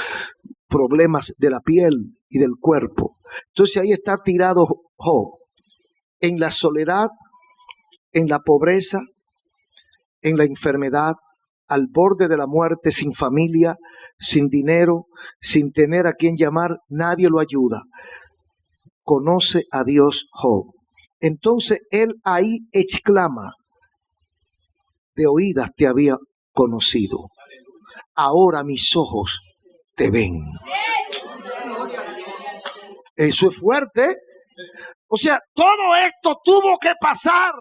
problemas de la piel y del cuerpo. Entonces ahí está tirado Job, en la soledad, en la pobreza, en la enfermedad, al borde de la muerte, sin familia, sin dinero, sin tener a quien llamar, nadie lo ayuda. Conoce a Dios Job. Entonces él ahí exclama, de oídas te había conocido, ahora mis ojos te ven. Eso es fuerte. O sea, todo esto tuvo que pasar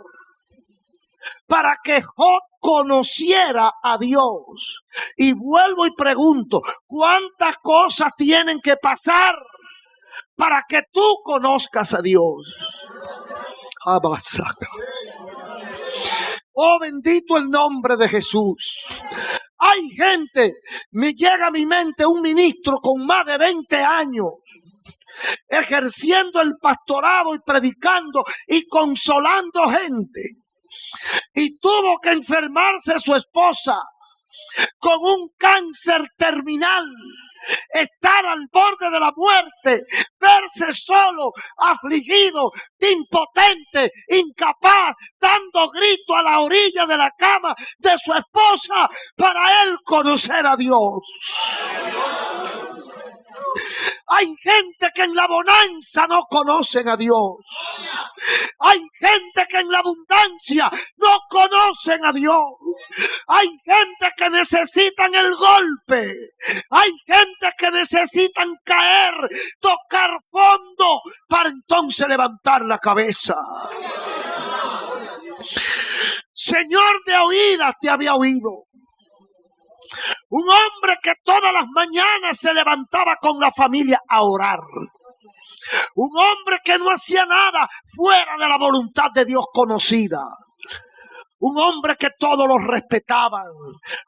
para que Job conociera a Dios. Y vuelvo y pregunto, ¿cuántas cosas tienen que pasar para que tú conozcas a Dios? Oh, bendito el nombre de Jesús. Hay gente, me llega a mi mente un ministro con más de 20 años ejerciendo el pastorado y predicando y consolando gente. Y tuvo que enfermarse su esposa con un cáncer terminal, estar al borde de la muerte, verse solo, afligido, impotente, incapaz, dando grito a la orilla de la cama de su esposa para él conocer a Dios. Hay gente que en la bonanza no conocen a Dios. Hay gente que en la abundancia no conocen a Dios. Hay gente que necesitan el golpe. Hay gente que necesitan caer, tocar fondo para entonces levantar la cabeza. Señor, de oídas te había oído. Un hombre que todas las mañanas se levantaba con la familia a orar. Un hombre que no hacía nada fuera de la voluntad de Dios conocida. Un hombre que todos lo respetaban.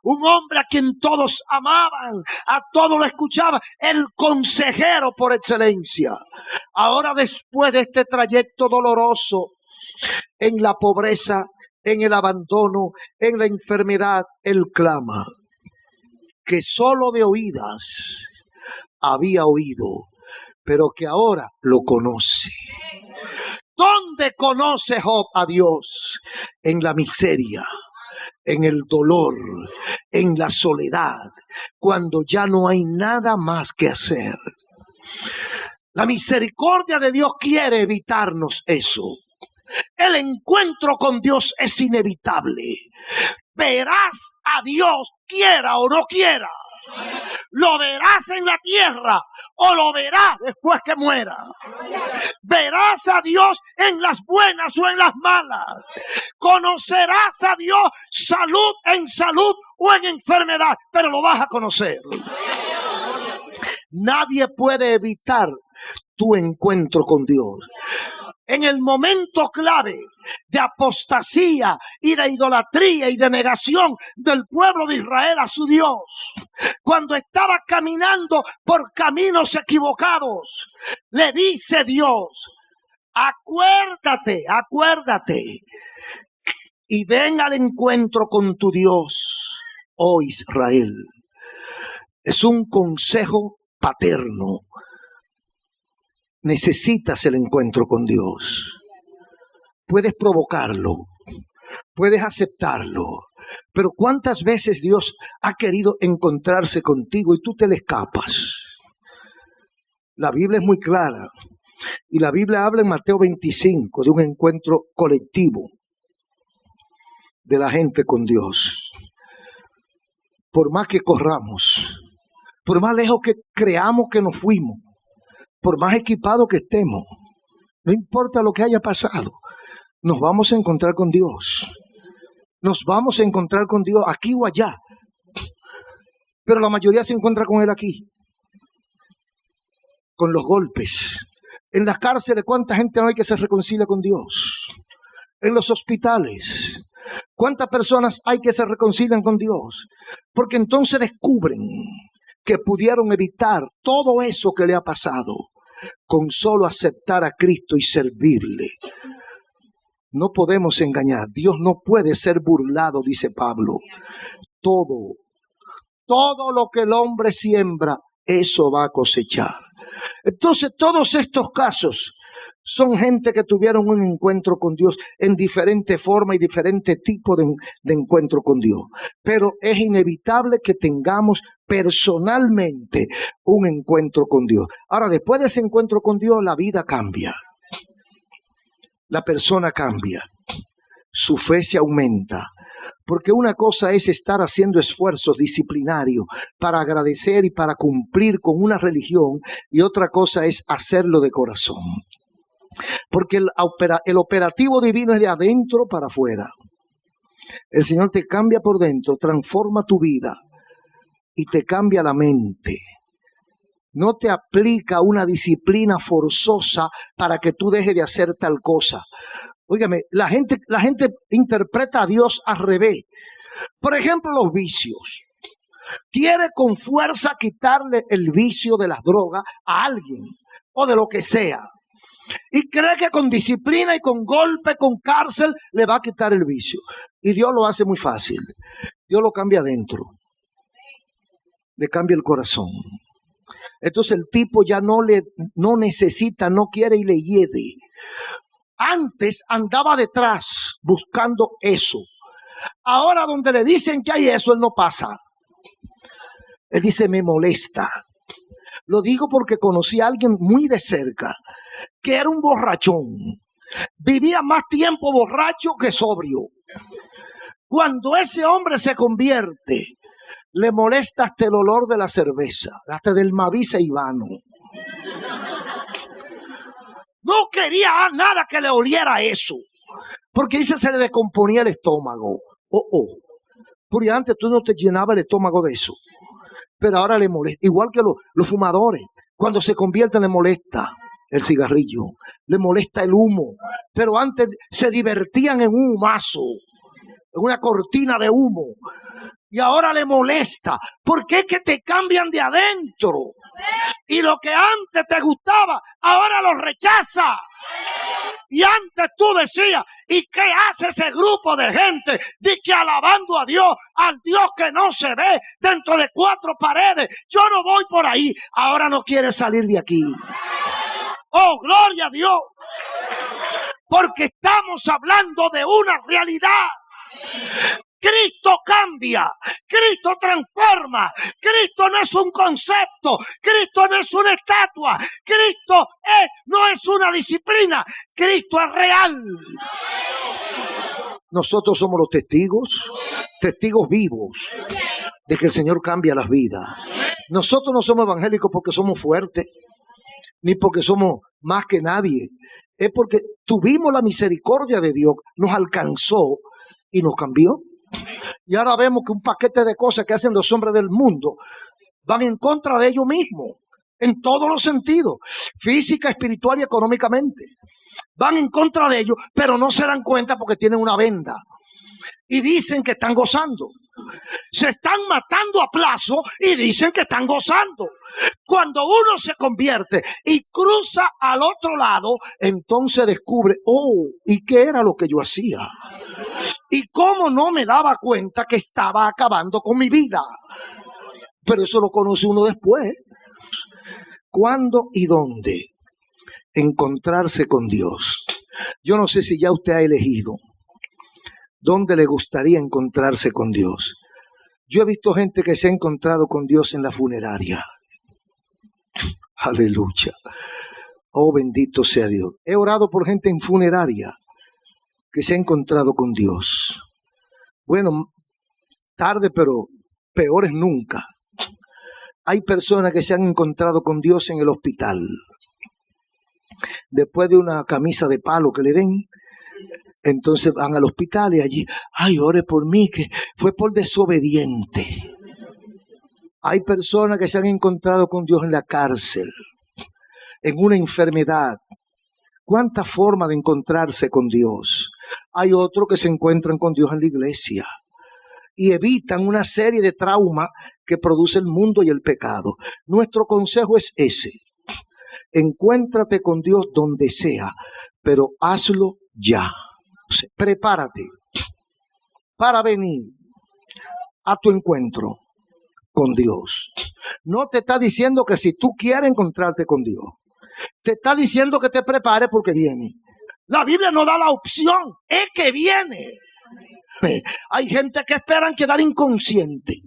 Un hombre a quien todos amaban. A todos lo escuchaban. El consejero por excelencia. Ahora, después de este trayecto doloroso, en la pobreza, en el abandono, en la enfermedad, él clama que solo de oídas había oído, pero que ahora lo conoce. ¿Dónde conoce Job a Dios? En la miseria, en el dolor, en la soledad, cuando ya no hay nada más que hacer. La misericordia de Dios quiere evitarnos eso. El encuentro con Dios es inevitable. Verás a Dios quiera o no quiera. Lo verás en la tierra o lo verás después que muera. Verás a Dios en las buenas o en las malas. Conocerás a Dios salud en salud o en enfermedad, pero lo vas a conocer. Nadie puede evitar tu encuentro con Dios. En el momento clave de apostasía y de idolatría y de negación del pueblo de Israel a su Dios, cuando estaba caminando por caminos equivocados, le dice Dios: acuérdate y ven al encuentro con tu Dios, oh Israel. Es un consejo paterno. Necesitas el encuentro con Dios. Puedes provocarlo, puedes aceptarlo, pero ¿cuántas veces Dios ha querido encontrarse contigo y tú te le escapas? La Biblia es muy clara y la Biblia habla en Mateo 25 de un encuentro colectivo de la gente con Dios. Por más que corramos, por más lejos que creamos que nos fuimos, por más equipados que estemos, no importa lo que haya pasado, nos vamos a encontrar con Dios. Nos vamos a encontrar con Dios aquí o allá. Pero la mayoría se encuentra con Él aquí. Con los golpes. En las cárceles, ¿cuánta gente no hay que se reconcilia con Dios? En los hospitales, ¿cuántas personas hay que se reconcilian con Dios? Porque entonces descubren que pudieron evitar todo eso que le ha pasado con solo aceptar a Cristo y servirle. No podemos engañar. Dios no puede ser burlado, dice Pablo. Todo lo que el hombre siembra, eso va a cosechar. Entonces, todos estos casos son gente que tuvieron un encuentro con Dios en diferente forma y diferente tipo de encuentro con Dios. Pero es inevitable que tengamos personalmente un encuentro con Dios. Ahora, después de ese encuentro con Dios, la vida cambia. La persona cambia, su fe se aumenta, porque una cosa es estar haciendo esfuerzos disciplinarios para agradecer y para cumplir con una religión, y otra cosa es hacerlo de corazón. Porque el operativo divino es de adentro para afuera. El Señor te cambia por dentro, transforma tu vida y te cambia la mente. No te aplica una disciplina forzosa para que tú dejes de hacer tal cosa. Óigame, la gente interpreta a Dios al revés. Por ejemplo, los vicios. Quiere con fuerza quitarle el vicio de las drogas a alguien o de lo que sea. Y cree que con disciplina y con golpe, con cárcel, le va a quitar el vicio. Y Dios lo hace muy fácil. Dios lo cambia adentro. Le cambia el corazón. Entonces el tipo ya no necesita, no quiere y le hiede. Antes andaba detrás buscando eso. Ahora donde le dicen que hay eso, él no pasa. Él dice, me molesta. Lo digo porque conocí a alguien muy de cerca que era un borrachón. Vivía más tiempo borracho que sobrio. Cuando ese hombre se convierte, le molesta hasta el olor de la cerveza, hasta del Mavisa Ivano. No quería nada que le oliera eso, porque dice se le descomponía el estómago. Porque antes tú no te llenaba el estómago de eso, pero ahora le molesta. Igual que los fumadores, cuando se convierten le molesta el cigarrillo, le molesta el humo, pero antes se divertían en un humazo, en una cortina de humo. Y ahora le molesta, porque es que te cambian de adentro. Y lo que antes te gustaba, ahora lo rechaza. Y antes tú decías, ¿y qué hace ese grupo de gente? De que alabando a Dios, al Dios que no se ve dentro de cuatro paredes. Yo no voy por ahí. Ahora no quiere salir de aquí. Oh, gloria a Dios. Porque estamos hablando de una realidad. Cristo cambia, Cristo transforma, Cristo no es un concepto, Cristo no es una estatua, Cristo no es una disciplina, Cristo es real. Nosotros somos los testigos vivos de que el Señor cambia las vidas. Nosotros no somos evangélicos porque somos fuertes, ni porque somos más que nadie. Es porque tuvimos la misericordia de Dios, nos alcanzó y nos cambió. Y ahora vemos que un paquete de cosas que hacen los hombres del mundo van en contra de ellos mismos, en todos los sentidos, física, espiritual y económicamente. Van en contra de ellos, pero no se dan cuenta porque tienen una venda. Y dicen que están gozando. Se están matando a plazo y dicen que están gozando. Cuando uno se convierte y cruza al otro lado, entonces descubre, ¿y qué era lo que yo hacía? ¿Y cómo no me daba cuenta que estaba acabando con mi vida? pero eso lo conoce uno después. ¿Cuándo y dónde encontrarse con Dios? Yo no sé si ya usted ha elegido dónde le gustaría encontrarse con Dios. Yo he visto gente que se ha encontrado con Dios en la funeraria. Aleluya. Oh, bendito sea Dios. He orado por gente en funeraria que se ha encontrado con Dios. Bueno, tarde, pero peor es nunca. Hay personas que se han encontrado con Dios en el hospital. Después de una camisa de palo que le den, entonces van al hospital y allí, ay, ore por mí, que fue por desobediente. Hay personas que se han encontrado con Dios en la cárcel, en una enfermedad. ¿Cuánta forma de encontrarse con Dios? Hay otros que se encuentran con Dios en la iglesia y evitan una serie de traumas que produce el mundo y el pecado. Nuestro consejo es ese: encuéntrate con Dios donde sea, pero hazlo ya. O sea, prepárate para venir a tu encuentro con Dios. No te está diciendo que si tú quieres encontrarte con Dios, te está diciendo que te prepares porque viene. La Biblia no da la opción, es que viene. Hay gente que esperan quedar inconsciente.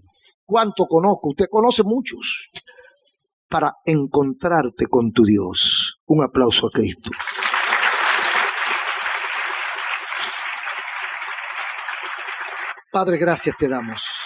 ¿Cuánto conozco? Usted conoce muchos. Para encontrarte con tu Dios. Un aplauso a Cristo. Padre, gracias te damos.